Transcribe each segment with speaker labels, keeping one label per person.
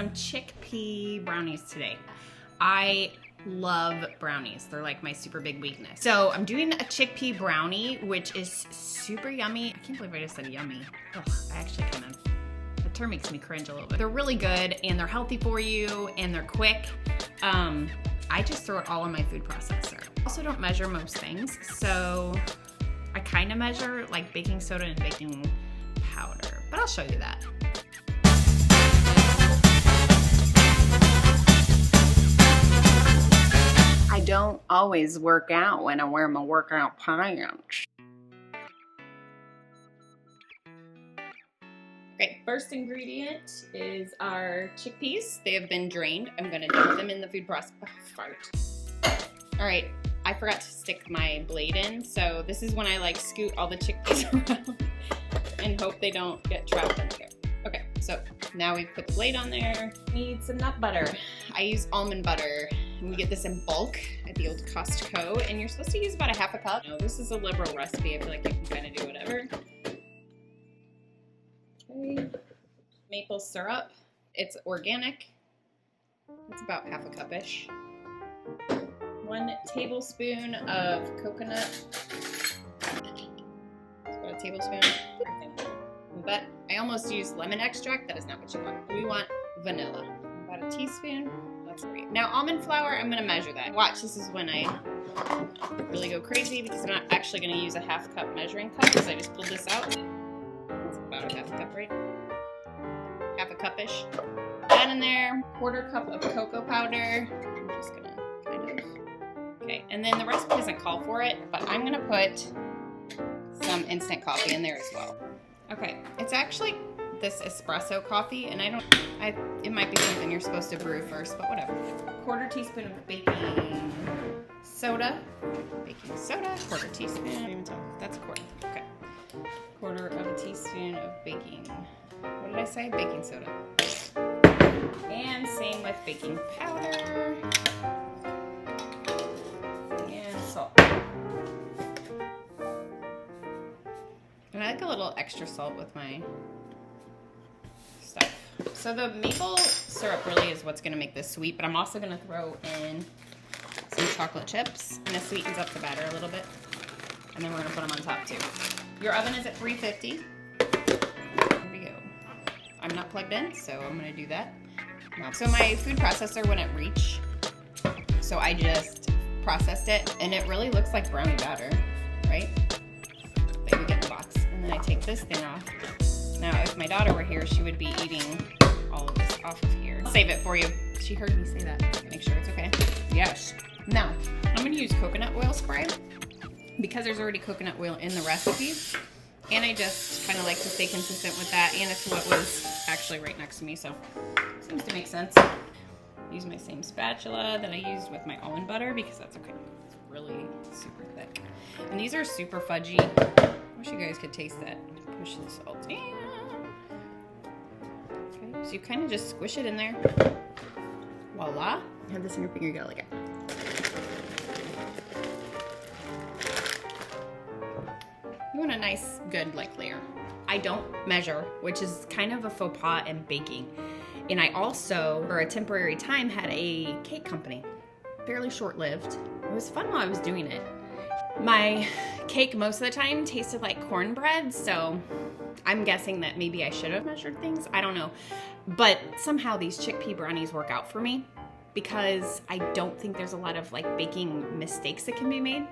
Speaker 1: some chickpea brownies today. I love brownies. They're like my super big weakness. So I'm doing a chickpea brownie, which is super yummy. I can't believe I just said yummy. Ugh, I actually kind of, the term makes me cringe a little bit. They're really good and they're healthy for you and they're quick. I just throw it all in my food processor. I also don't measure most things. So I kind of measure like baking soda and baking powder, but I'll show you that. I don't always work out when I wear my workout pants. Okay, first ingredient is our chickpeas. They have been drained. I'm gonna dip them in the food processor. Oh, fart. All right, I forgot to stick my blade in, so this is when I like scoot all the chickpeas around and hope they don't get trapped in here. Okay, so now we've put the blade on there. Need some nut butter. I use almond butter. And we get this in bulk at the old Costco, and you're supposed to use about a half a cup. No, this is a liberal recipe. I feel like you can kind of do whatever. Okay. Maple syrup. It's organic. It's about half a cup-ish. 1 tablespoon of coconut. It's about a tablespoon. But I almost used lemon extract. That is not what you want. We want vanilla. About a teaspoon. That's great. Now almond flour, I'm gonna measure that. Watch, this is when I really go crazy because I'm not actually gonna use a half cup measuring cup because I just pulled this out. That's about a half a cup, right? Half a cup-ish. That in there, 1/4 cup of cocoa powder. I'm just gonna kind of, okay. And then the recipe doesn't call for it, but I'm gonna put some instant coffee in there as well. Okay, it's actually this espresso coffee, and it might be something you're supposed to brew first, but whatever. 1/4 teaspoon of baking soda. Baking soda, 1/4 teaspoon. I don't even tell. That's a 1/4. Okay. 1/4 of a teaspoon of baking. What did I say? Baking soda. And same with baking powder. And salt. And I like a little extra salt with my stuff. So the maple syrup really is what's going to make this sweet, but I'm also going to throw in some chocolate chips, and it sweetens up the batter a little bit. And then we're going to put them on top too. Your oven is at 350. Here we go. I'm not plugged in, so I'm going to do that. Now, so my food processor wouldn't reach, so I just processed it, and it really looks like brownie batter, right? That you get in the box. And then I take this thing off. Now, if my daughter were here, she would be eating all of this off of here. I'll save it for you. She heard me say that. Make sure it's okay. Yes. Now, I'm going to use coconut oil spray because there's already coconut oil in the recipe. And I just kind of like to stay consistent with that. And it's what was actually right next to me, so it seems to make sense. Use my same spatula that I used with my almond butter because that's okay. It's really super thick. And these are super fudgy. I wish you guys could taste that. Push the salt in. Okay, so you kind of just squish it in there. Voila. You have this in your finger, you gotta lick it. You want a nice, good, like, layer. I don't measure, which is kind of a faux pas in baking. And I also, for a temporary time, had a cake company. Fairly short-lived. It was fun while I was doing it. My cake most of the time tasted like cornbread, so I'm guessing that maybe I should have measured things. I don't know. But somehow these chickpea brownies work out for me because I don't think there's a lot of like baking mistakes that can be made.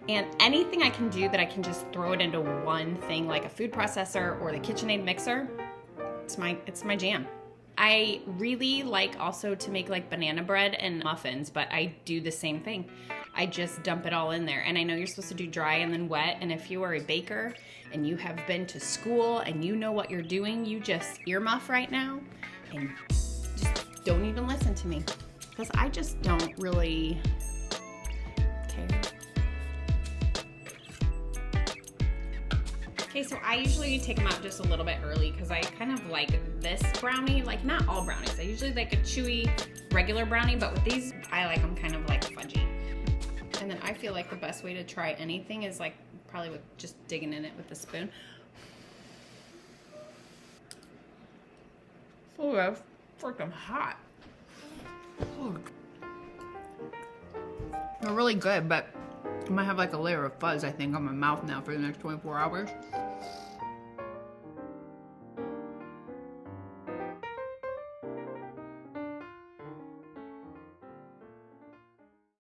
Speaker 1: And anything I can do that I can just throw it into one thing like a food processor or the KitchenAid mixer, it's my jam. I really like also to make like banana bread and muffins, but I do the same thing. I just dump it all in there. And I know you're supposed to do dry and then wet. And if you are a baker and you have been to school and you know what you're doing, you just earmuff right now and just don't even listen to me. Because I just don't really care. Okay, so I usually take them out just a little bit early because I kind of like this brownie, like not all brownies. I usually like a chewy regular brownie, but with these, I like them kind of like fudgy. And then I feel like the best way to try anything is like probably with just digging in it with a spoon. freaking hot. They're really good, but I might have like a layer of fuzz, I think, on my mouth now for the next 24 hours.